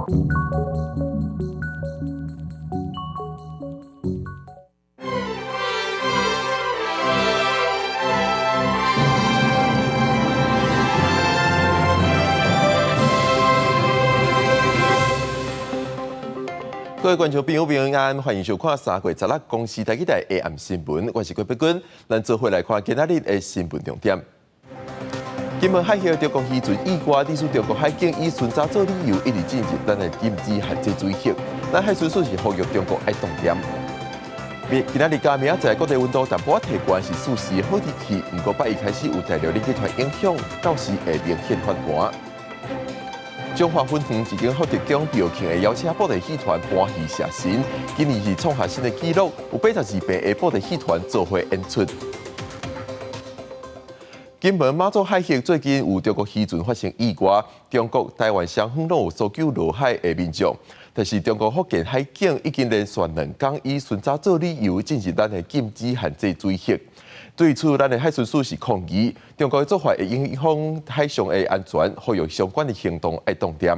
各位观众朋友平安，欢迎收看3月16日公视台记台下暗新闻，我是郭碧君，咱做伙来看今仔日的新闻重点。金门海峡中国渔船以外，隶属中国海警以寻找做理由，一直进行咱的禁止限制水域。咱海巡署是呼吁中国爱动点。今仔日加明仔载各地温度淡薄提悬是舒适的好天气，不过8月开始有大量冷气团影响，到时会明显反寒。中华粉园已经获得中标庆的邀请布袋戏团搬戏写神，今年是创下新的纪录，有82倍的布袋戏团做伙演出。金门马祖海峡最近有中国渔船发生意外，中国、台湾双方都有搜救落海的民众，但是中国福建海警已经连续2天以寻找做理由进行咱的禁止限制水域。对此，咱的海巡署是抗议，中国的做法会影响海上的安全，呼吁相关的行动要重点。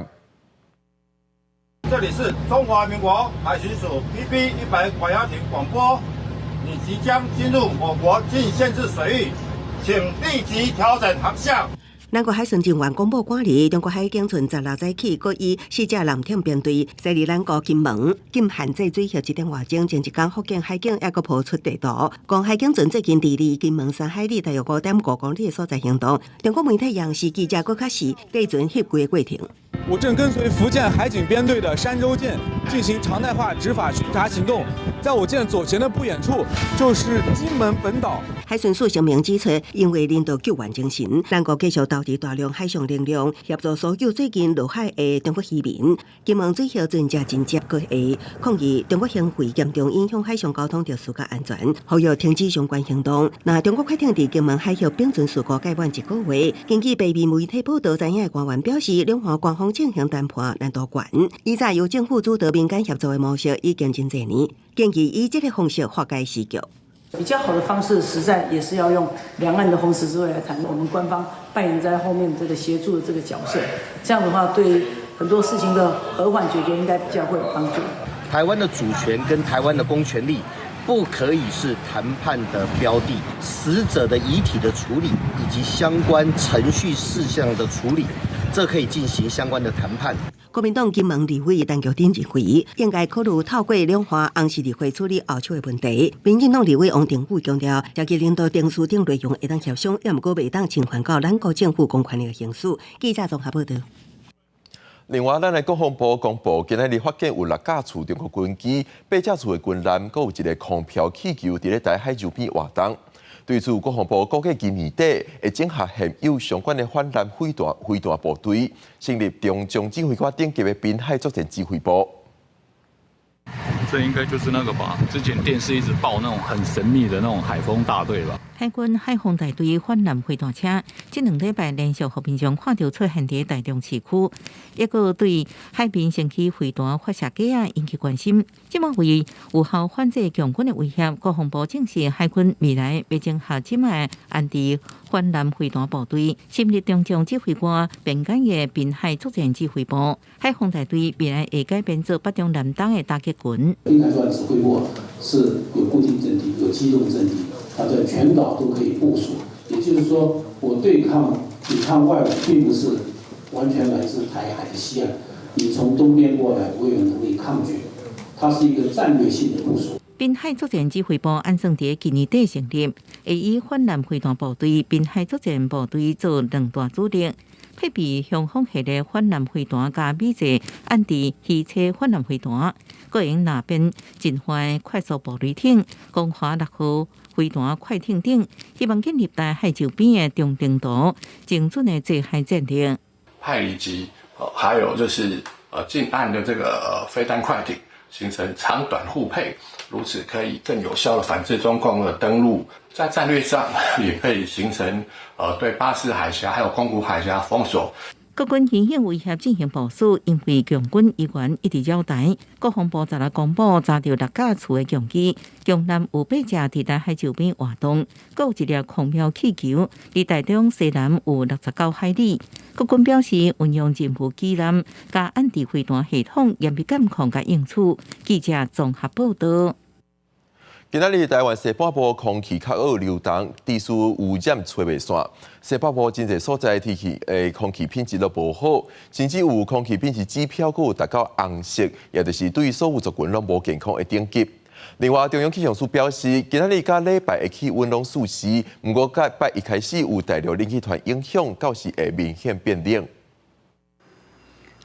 这里是中华民国海巡署 PP100管辖艇广播，你即将进入我国禁限制水域，请立即调整航向。咱国海巡人员公布管理，中国海警从16早起，各以4只舰艇编队驶入咱国金门，禁限制水域1点外钟。前一天，福建海警也阁抛出地图，讲海警船最近伫离金门3海里大约5.5公里的所在行动。中国媒体央视记者阁较是计船翕几个过程。我正跟随福建海警编队的山州舰进行常态化执法巡查行动，在我舰左前的不远处就是金门本岛。海巡署声明指出，因为人道救援精神，咱国继续投入大量海上力量，协助搜救最近落海的中国渔民。金门水域船只真接过下，抗议中国行为严重影响海上交通、特殊甲安全，呼吁停止相关行动。那中国快艇伫金门海峡并船事故改满1个月，根据北面媒体报道，知影的官员表示，两岸官方进行谈判难度悬，以在由政府主导民间协作的模式已经真侪年，建议以这个方式化解时局。比较好的方式，实在也是要用两岸的红十字会来谈，我们官方扮演在后面这个协助的这个角色，这样的话对很多事情的和缓解决应该比较会有帮助。台湾的主权跟台湾的公权力不可以是谈判的标的，死者的遗体的处理以及相关程序事项的处理，这可以进行相关的谈判。国民党金门立委陈菊珍认为，应该考虑透过两岸红十字会处理后手的问题。民进党立委王定宇强调，召集领导定书等内容会当协商，也毋过袂当侵犯到咱国政府公权力的行使。记者综合报道。另外，咱的国防部公布，今日发现有6架次中国军机，8架次的军舰，阁有一个空飘气球伫咧台海周边活动。对此，国防部估计今年底会整合现有相关的反舰飞弹部队，成立中将指挥官等级的滨海作战指挥部。这应该就是那个吧？之前电视一直报那种很神秘的那种海风大队吧。海军海防大队反舰飞弹车，这2礼拜连续互民众看到出现伫台中市区，也个对海边升起飞弹发射架啊引起关心。这么为有效反制强军的威胁，国防部证实海军未来要整合即卖安置反舰飞弹部队，成立中将指挥官并简的滨海作战指挥部。海防大队未来会改编做北中南东的打击群。滨海作战指挥部是有固定阵地、有机动阵地，它在全岛都可以部署。也就是说，我抵抗外侮，并不是完全来自台海的西岸，你从东边过来，我有能力抗拒。它是一个战略性的部署。滨海作战指挥部按算伫今年底成立，会以反舰飞弹部队、滨海作战部队做2大主力。配备雄风系列反舰飞弹加美制安迪汽车反舰飞弹，个用那边进化快速步雷艇、光华6号飞弹快艇等，希望建立台海周边的中程度精准的制海战力。派离机，还有就是近岸的这个飞弹快艇，形成长短互配，如此可以更有效的反制中共的登陆。在战略上也可以形成对巴士海峡还有宫古海峡封锁。国军严刑威胁进行部署，因为强军议员一直扰台。国防部昨日公布查到6架厝的强机，强南有8架伫台海周边活动，各有一粒空瞄气球，伫台中西南有69海里。国军表示，运用政府机舰加岸地飞弹系统严密监控甲应处。记者综合报道。今仔日台湾西北部空气较恶流动，地区污染吹袂散。西北部真侪所在天气空气品质都无好，甚至有空气品质指标佫有达到红色，也就是对所有族群拢无健康的等级。另外，中央气象署表示，今仔日甲礼拜的气温拢舒适，不过甲礼拜一开始有大陆冷气团影响，到时会明显变冷。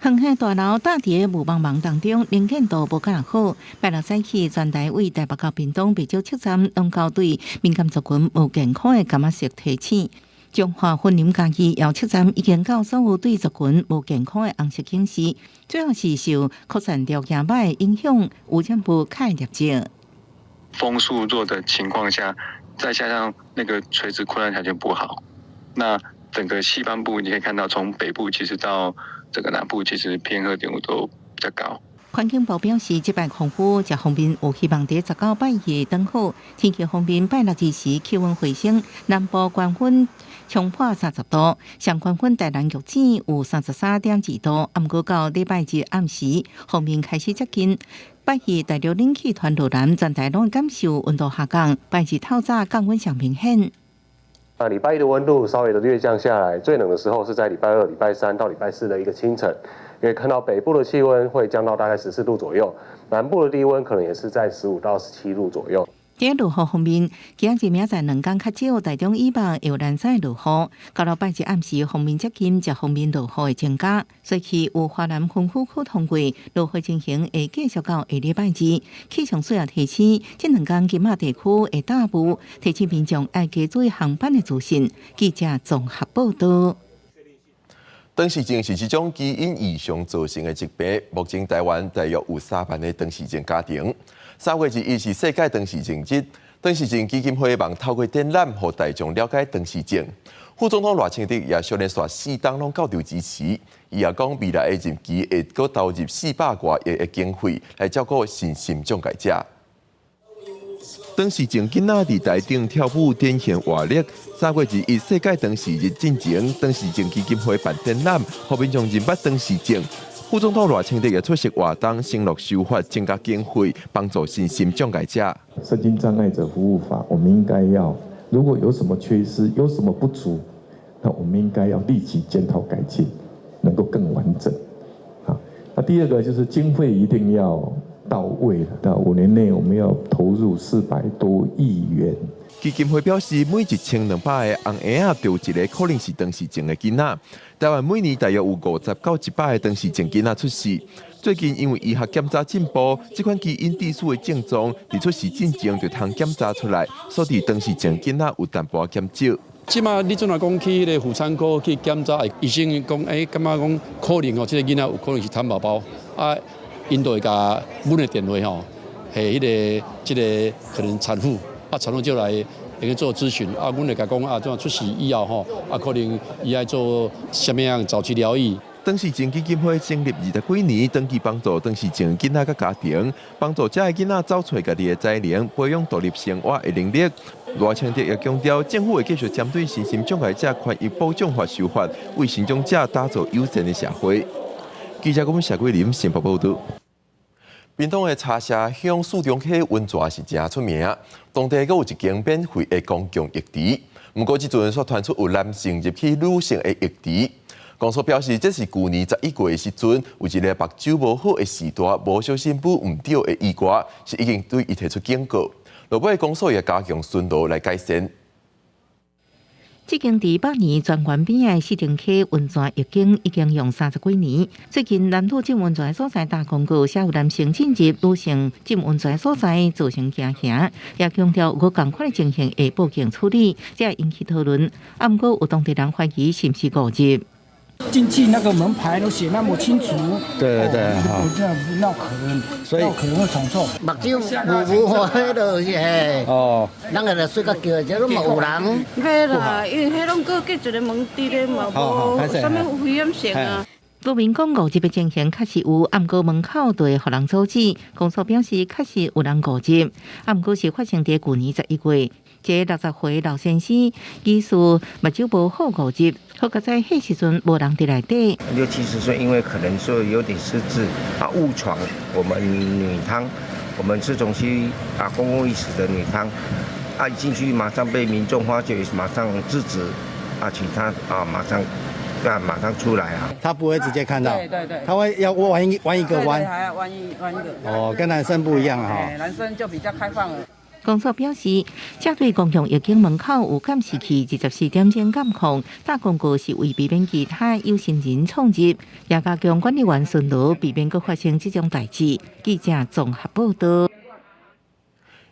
航海大楼搭伫雾茫茫当中，能见度无介好。拜六早起，全台为台北到屏东北少7站拢交对敏感族群无健康的感染色提醒。中华婚林家己要7站已经到所有对族群无健康的红色警示，主要是受扩散条件歹的影响，污染部开业者。风速弱的情况下，再加上那个垂直扩散条件不好，那整个西半部你可以看到，从北部其实到这个南部，其实PM2.5都比较高。环境部表示，这摆空污这方面有希望在19拜二等好。天气方面，拜六日时气温回升，南部高温冲破30度，上高温台南玉井有33.2度。不过到礼拜日暗时，方面开始接近。拜二大陆冷气团入南，全台拢感受温度下降。拜二透早降温上明显。礼拜一的温度稍微的略降下来，最冷的时候是在礼拜2、礼拜3到礼拜4的一个清晨，可以看到北部的气温会降到大概14度左右，南部的低温可能也是在15到17度左右。在落雨方面，今日明仔2天较少，台中以北有南西落雨，到了拜日暗时，方面接近，这方面落雨会增加。所以有华南风雨区通过，落雨情形会继续到下礼拜2。气象署也提醒，这2天金马地区会大雾，提醒民众要加注意航班的资讯。记者综合报道。长视症是一种基因异常造成的疾病，目前台湾大约有3万个长视症家庭。3月1日是世界长视症日，长视症基金会望透过展览，让大众了解长视症。副总统赖清德也小连续4档拢高调支持，伊也讲未来的任期会搁投入400多亿的经费来照顾身心障碍者。长视症囡仔伫台顶跳舞展现活力。3月1日世界长视日进前，长视症基金会办展览，让民众认捌长视症。副总统赖清德也出席活动，承诺修法增加经费，帮助身心障碍者。身心障碍者服务法，我们应该要，如果有什么缺失、有什么不足，那我们应该要立即检讨改进，能够更完整。好，那第二个就是经费一定要到位了，到5年内我们要投入400多亿元。基金会表示，每1200个红婴仔就有一个可能是长视症的囡仔。台湾每年大约有50到100个长视症囡仔出世。最近因为医学检查进步，这款基因地数的症状伫出世进前就通检查出来，所以长视症囡仔有淡薄减少。即马你阵来讲去迄个妇产科去检查，医生讲，感觉讲可能哦，这个囡仔有可能是蚕宝宝啊，因就会甲阮的电话吼，系迄个这个可能产妇。产妇就来去做咨询啊，阮就甲讲啊，这样出世以后吼，啊可能伊爱做什么样早期疗愈。长视症基金会成立20几年，长期帮助长视症囡仔甲家庭，帮助这个囡仔找出家己的才能，培养独立生活的能力。赖清德也强调，政府会继续针对身心障碍者权益保障法修法，为身障者打造友善的社会。记者讲谢桂林新北报道。屏东的茶社乡四中溪温泉是真出名，当地阁有一间免费的公共浴池。不过，即阵却传出有男性入去女性的浴池。公所表示，这是去年11月的时阵，有一个目睭无好的时代，无小心补唔掉的意外，是已经对伊提出警告。落尾公所也加强巡逻来改善。这间伫8年泉源边的四中溪温泉浴景已经用30几年。最近南投浸温泉所在大广告，写有男性进入女性浸温泉所在造成惊吓，也强调有同款的情形会报警处理，这引起讨论。不过有当地人怀疑是不是误入。进去那个门牌都写那么清楚，对，这样那可能会传错。目睭糊糊迄落是嘿，人个睡觉叫，这都冇有人。袂啦，因为迄拢个结一个门伫咧嘛，无啥物危险性啊。路民讲误入的情形确实有，暗过门口就会互人阻止。公所表示，确实有人误入，暗过是发生在去年11月。这60岁老先生疑似目睭无好误入，好在迄时阵无人伫内底。60-70岁，因为可能说有点失智误闯我们女汤，我们是从去公共浴室的女汤一进去马上被民众发觉，马上制止请他马上出来啊！他不会直接看到，对，他会要弯一个弯，还要弯一个。跟男生不一样哈。男生就比较开放了。公所表示，这对公共浴间门口有监视器24点钟监控，大公告是为避免其他有心人闯入，也加强管理员巡逻，避免佫发生这种代志。记者综合报道。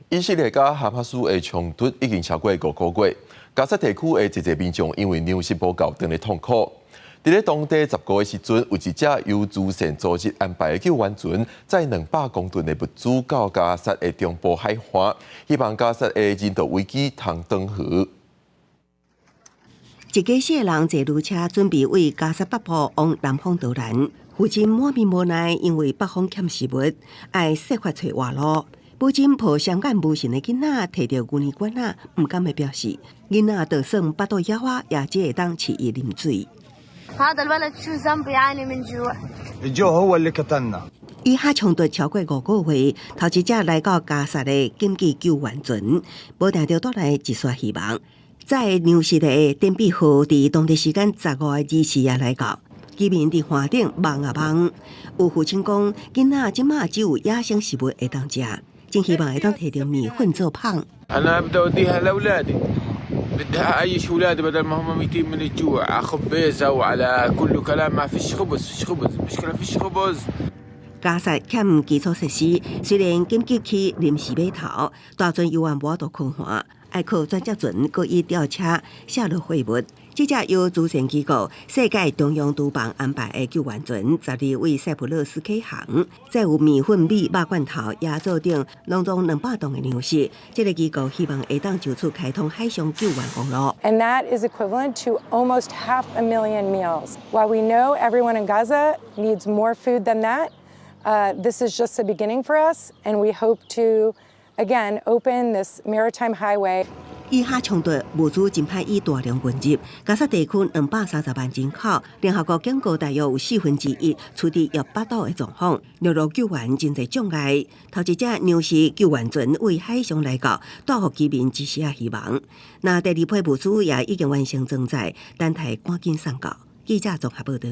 以色列甲哈马斯的冲突已经超过5个月。加沙地区的一些民众因为粮食无够，等咧痛苦。伫咧当地10个月时阵，有一只由主线组织安排的救援船，载200公吨的物资到加沙的中部海岸，希望加沙的人道危机通转好。一家小人坐路车准备为加沙北部往南方逃难，父亲满面无奈，因为北方欠食物，要设法找活路。不仅抱双眼无神的囡仔摕到牛奶管仔，唔甘的表示，囡仔就算巴肚野花，也只会当饲伊啉水。以下冲突超过5个月，头一只来到加沙的紧急救援船，无定着带来一丝希望。在粮食的电比号，伫当地时间15月24日来到，居民伫岸顶望啊望。有父亲讲，囡仔即马只有野生食物会当食。真希望会当摕到米粉做胖。أنا بدي أوديها لأولادي، بدي أعيش أولادي بدل ما هم ميتين من الجوع، خبيزة وعلى كل كلام ما فيش خبز، مشكلة فيش خبز。加沙欠基础设施，虽然紧急去临时码头，大船游玩无都困寒，爱靠专接船搁以吊车下落货物。这只由主线机构世界中央厨房安排的救援船，12为塞浦路斯启航，再有米粉、米、肉罐头、椰枣等拢装200吨的粮食。这个机构希望会当就此开通海上救援航路。And that is equivalent to almost 500,000 meals. While we know everyone in Gaza needs more food than that, this is just the beginning for us, and we hope to again open this maritime highway. 以下冲突物资真歹以大量运入加沙地区230万人口，联合国警告大约有1/4处伫约8度的状况，陆路救援真侪障碍。头一只粮食救援船为海上来到，带予居民一丝希望。那第二批物资也已经完成装载，等待赶紧送到。记者综合报道。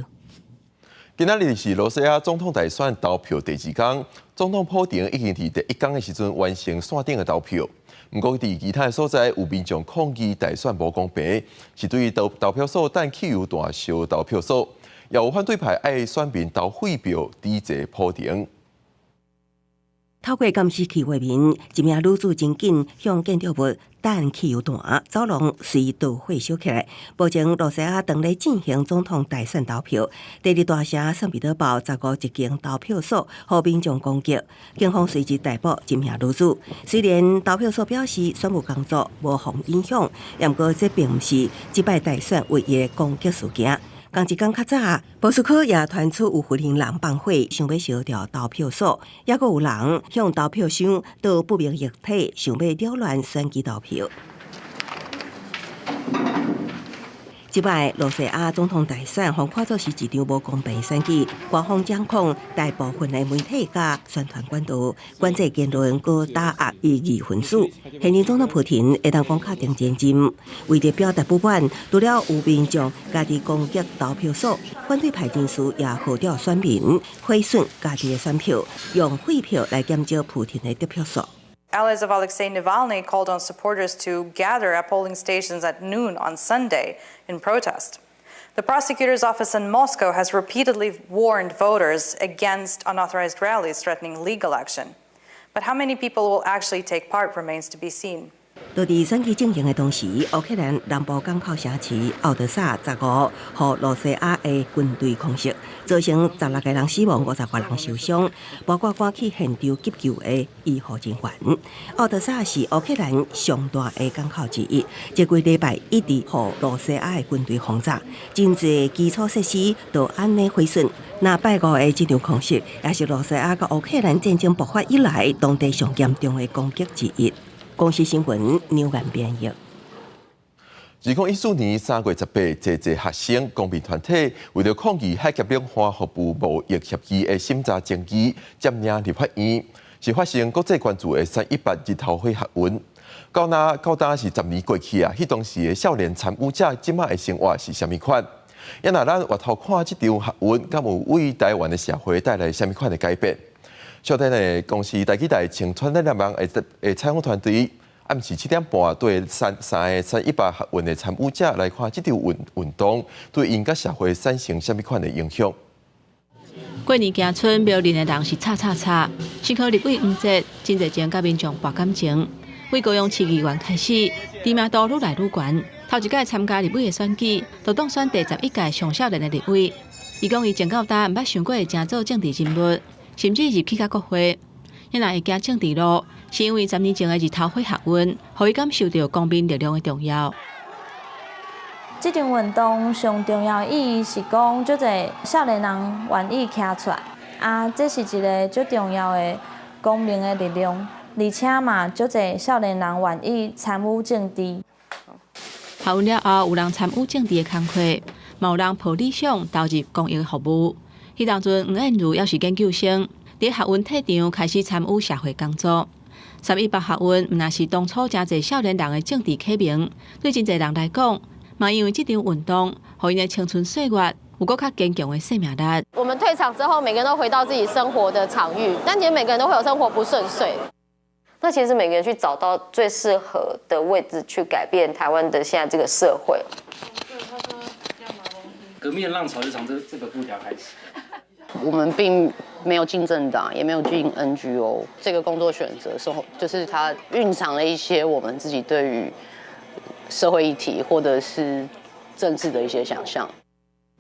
今仔日是罗西亚总统大选投票第2天，总统普廷已经伫第1天的时阵完成线顶的投票。不过，伫其他所在有民众抗议大选无公平，是对投票所等汽油弹烧投票所，也有反对派爱选民投废票抵制普廷。透过监视器画面，一名女子真紧向建筑物弹汽油弹，走廊随导火烧起来，保证罗西亚当咧进行总统大选投票。第二大城圣彼得堡15一间投票所互民众攻击，警方随即逮捕一名女子。虽然投票所表示选务工作无受影响，不过这并不是这摆大选唯一的攻击事件。同一天较早，波斯科也传出有非人人放火，想要烧掉投票所，也阁有人向投票箱倒不明液体，想要扰乱选举投票。即摆罗西亚总统大选，互看作是一场无公平选举，官方掌控大部分的媒体甲宣传管道，管制言论，搁打压异议分子。现任总统普廷会当讲确定前进，为着表达不满，除了有民众家己攻击投票所，反对派人士也号召选民毁损家己的选票，用废票来减少普廷的得票数。Allies of Alexei Navalny called on supporters to gather at polling stations at noon on Sunday in protest. The prosecutor's office in Moscow has repeatedly warned voters against unauthorized rallies threatening legal action. But how many people will actually take part remains to be seen. 就伫选举进行的同时，乌克兰南部港口城市奥德萨15和罗西亚的军队空袭，造成16个人死亡，50个人受伤，包括赶去现场急救的医护人员。奥德萨是乌克兰上大的港口之一，这几礼拜一直和罗西亚的军队轰炸，真侪基础设施都安尼毁损。那拜五的这场空袭，也是罗西亚甲乌克兰战争爆发以来当地上严重的攻击之一。公司新闻牛眼编译。2014年3月18日，济学生公民团体为了抗议海峡两岸服务贸易协议的审查争议，占领立法院，是发生国际关注的318日头会学运。到今是10年过去啊，迄当时的少年参与者即卖的生活是虾米款？也若咱回头看这场学运，敢有为台湾的社会带来虾米款的改变？小弟呢，公司台记台青春的联盟的采访团队，暗时7点半对3个318学运的参与者来看这场运动对因甲社会产生虾米款的影响。过年行春庙林的人是吵，先靠立委黄捷真侪前甲民众博感情，为高雄市议员开始，知名度愈来愈悬。头一届参加立委的选举，就当选第11届上少年的立委。伊讲伊前到大毋捌想过会成做政治人物。甚至入去到国会，因若会行政治路，是因为10年前的日头会学运，互伊感受到公民力量的重要。这场运动上重要意义是讲，足侪少年人愿意站出来，这是一个最重要的公民的力量，而且嘛，足侪少年人愿意参与政治。学运了后，有人参与政治的工作，嘛有人抱理想投入公益服务。迄当阵，黄燕如也是研究生，伫学运退场开始参与社会工作。318学运毋但是当初真侪少年人的政治启蒙，对真侪人来讲，嘛因为这场运动，互因的青春岁月有更较坚强的生命力。我们退场之后，每个人都回到自己生活的场域，但其实每个人都会有生活不顺遂。那其实每个人去找到最适合的位置，去改变台湾的现在这个社会。革命的浪潮就从这个步调开始。我们并没有进政党，也没有进 NGO。这个工作选择是，就是它蕴藏了一些我们自己对于社会议题或者是政治的一些想象。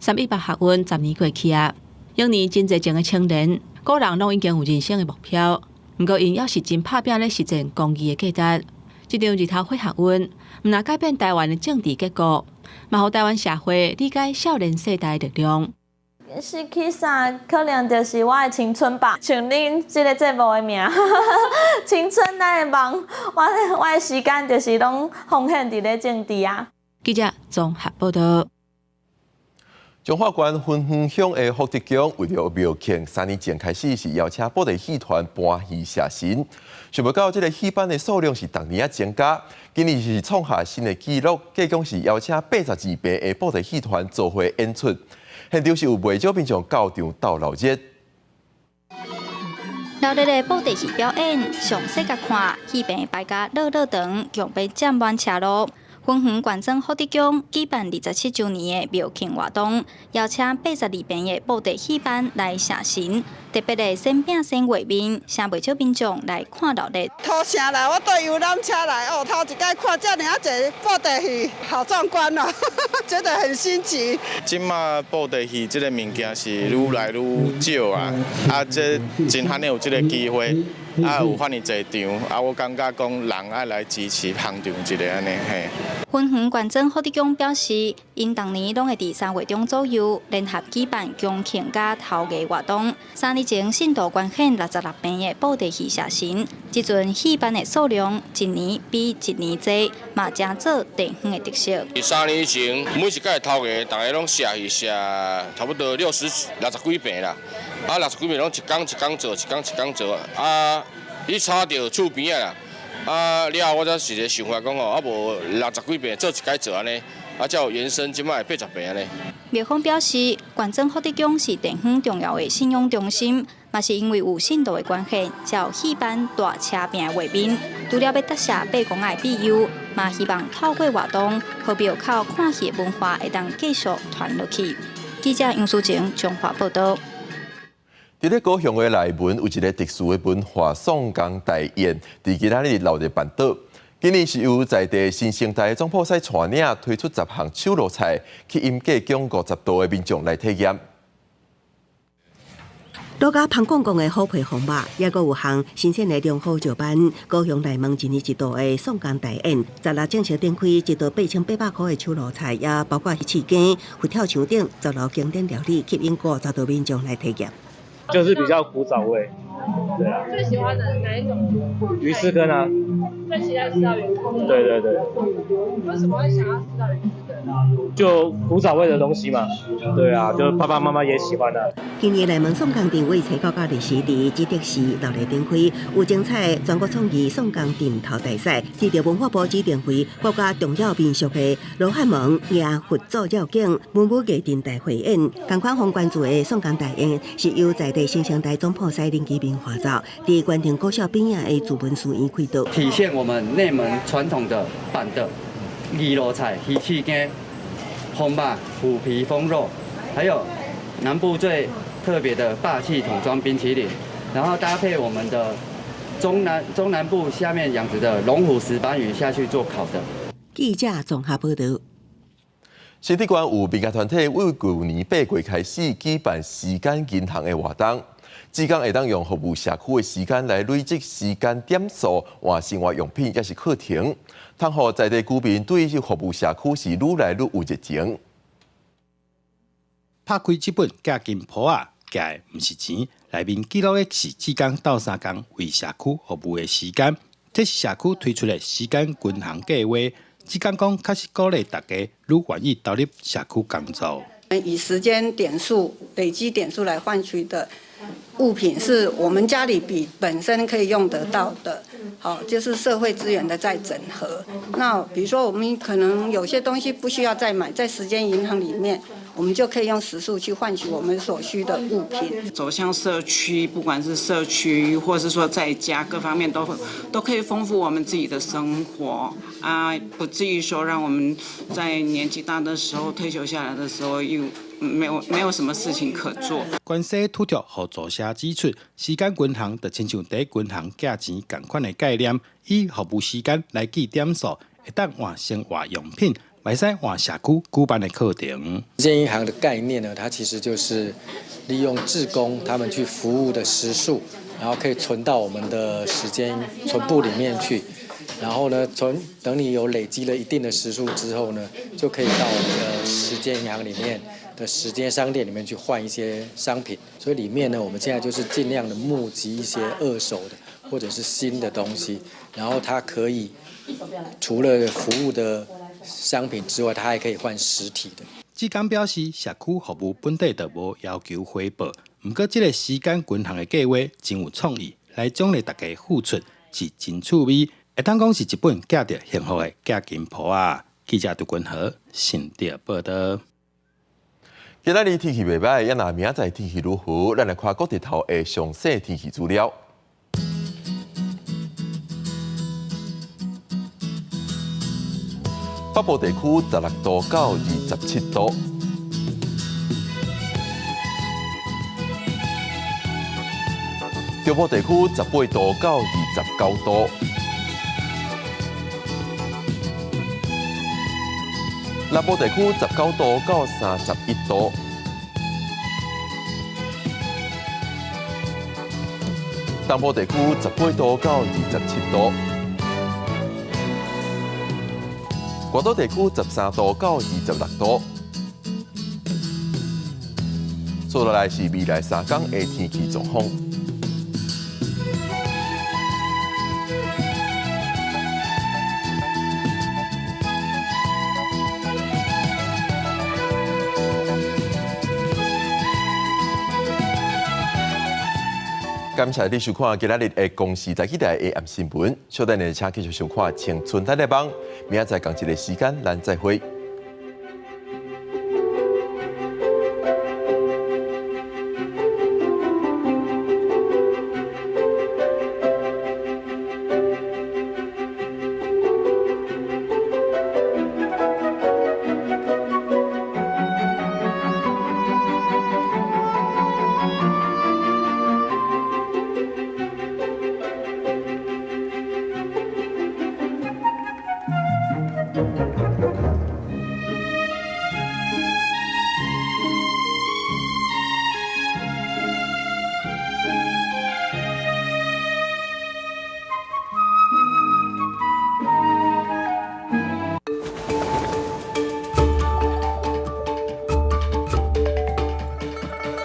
318学运10年过去啊，永年真侪前的青年，个人拢已经有人生的目标，不过因也是真拍拼咧实践公益的价值。这场日头会学运，毋但改变台湾的政治结果，嘛互台湾社会理解少年世代的力量。失去啥，可能就是我的青春吧，像恁这个节目的名，青春咱的梦，我的时间就是拢奉献伫咧政治啊。记者综合报道。彰化县芬园乡的福德宫为了庙庆，3年前开始是邀请布袋戏团搬戏写神，想不到这个戏班的数量是逐年增加，今年是创下新的纪录，计共是邀请82班的布袋戏团做伙演出。现场是有不少民众到场斗热闹。热烈的布袋戏表演，详细甲看，戏棚摆甲热闹长，强被占满车路。芬园县政福德宫举办27周年的庙庆活动，邀请82班的布袋戏班来写神，特别的新饼新画面，请不少民众来看热闹。土城来，我坐游览车来哦，头一届看这么侪布袋戏，好壮观哦，觉得很新奇。即马布袋戏这个物件是愈来愈少啊，这真罕有这个机会。有遐尼侪场，我感觉讲人爱来支持捧场一个安尼嘿。芬园县政福德宫表示，因当年拢会伫3月中左右联合举办宫庆甲头艺活动。3年前信度捐献66班的布袋戏写神，即阵戏班的数量一年比一年多，嘛正做地方的特色。3年前每一届头艺，大家拢写戏写差不多60几班啦。60几班拢一工做，伊差着厝边啊啦，了后我才是个想法讲哦，无60几班做一届做安尼，才有延伸即摆80班安尼。庙方表示，县政福德宫是地方重要的信仰中心，嘛是因为有信道的关系，才有戏班大车饼的画面。除了要得谢八公爱庇佑，嘛希望透过活动，互庙口看戏的文化会当继续传落去。记者杨淑晴彰化报道。伫咧高雄的内门有一个特殊的文化送工大宴，伫今仔日闹热办桌。今年是由在地新生态总铺西带领推出10项手路菜，去引价共50度的民众来体验。多家香港的好皮红肉，也阁有项新鲜的良好石斑，高雄内门1年1度的宋江大宴，16正式展开，1道8800块的手路菜，也包括翅羹、佛跳墙等10路经典料理，吸引50度民众来体验。就是比较古早味，对啊。最喜欢的哪一种？鱼翅羹啊。最期待吃到鱼翅羹。对对对。为什么会想要吃到鱼翅羹？就古早味的东西嘛。对啊，就是爸爸妈妈也喜欢的。今年内门宋江店为初9到20日，基德市闹热展开，有精彩全国创意宋江店头大赛，得到文化部指定为国家重要民俗的罗汉门迎佛祖绕境文武艺阵大汇演。同款宏关注的宋江大宴是由在地新生代总铺西林基民化造，伫关田高校边仔的主文书院开导，体现我们内门传统的板的二路菜、鱼翅羹、红肉、虎皮风肉，还有南部最特别的霸气桶装冰淇淋，然后搭配我们的中南部下面养殖的龙虎石斑鱼下去做烤的。记者综合报道。新体馆有民间团体为去年8月开始举办时间银行的活动，职工会当用服务社区的时间来累积时间点数，换生活用品也是课程，通互在地居民对服务社区是愈来愈有热情。拍开这本价金簿啊，价的不是钱，内面记录的是职工斗3工为社区服务的时间。这是社区推出的时间均衡计划。职工讲，确实鼓励大家愈愿意投入社区工作。以时间点数、累积点数来换取的物品，是我们家里本身可以用得到的。好，就是社会资源的再整合。那比如说，我们可能有些东西不需要再买，在时间银行里面，我们就可以用时数去换取我们所需的物品。走向社区，不管是社区，或是说在家，各方面都可以丰富我们自己的生活啊，不至于说让我们在年纪大的时候、退休下来的时候又没有什么事情可做。关西土著和作者指出，时间均衡就亲像第一均衡价钱同款的概念，以服务时间来计点数，会当换生活用品。袂使换社区举办的课程。时间银行的概念呢，它其实就是利用志工他们去服务的时数，然后可以存到我们的时间存簿里面去。然后呢，等你有累积了一定的时数之后呢，就可以到我们的时间银行里面的时间商店里面去换一些商品。所以里面呢，我们现在就是尽量的募集一些二手的或者是新的东西，然后它可以除了服务的商品之外，它还可以换实体的。职工表示，社区服务本地就无要求回报，不过这个时间均衡的计划真有创意，来奖励大家付出是真趣味。会当讲是一本价值幸福的价金簿啊！记者杜君和新店报道。今仔日天气袂歹，也若明仔载天气如何？咱来看各地头的详细天气资料。北部地区16度到27度，中部地区18度到29度，南部地区19度到31度，东部地区18度到27度。关岛地区13度到26度。接下来是未来3天的天气状况。感谢你收看今仔日的公视台记台的暗新闻。稍等呢，请继续收看青春台台帮。明仔载同一个时间，咱再会。见。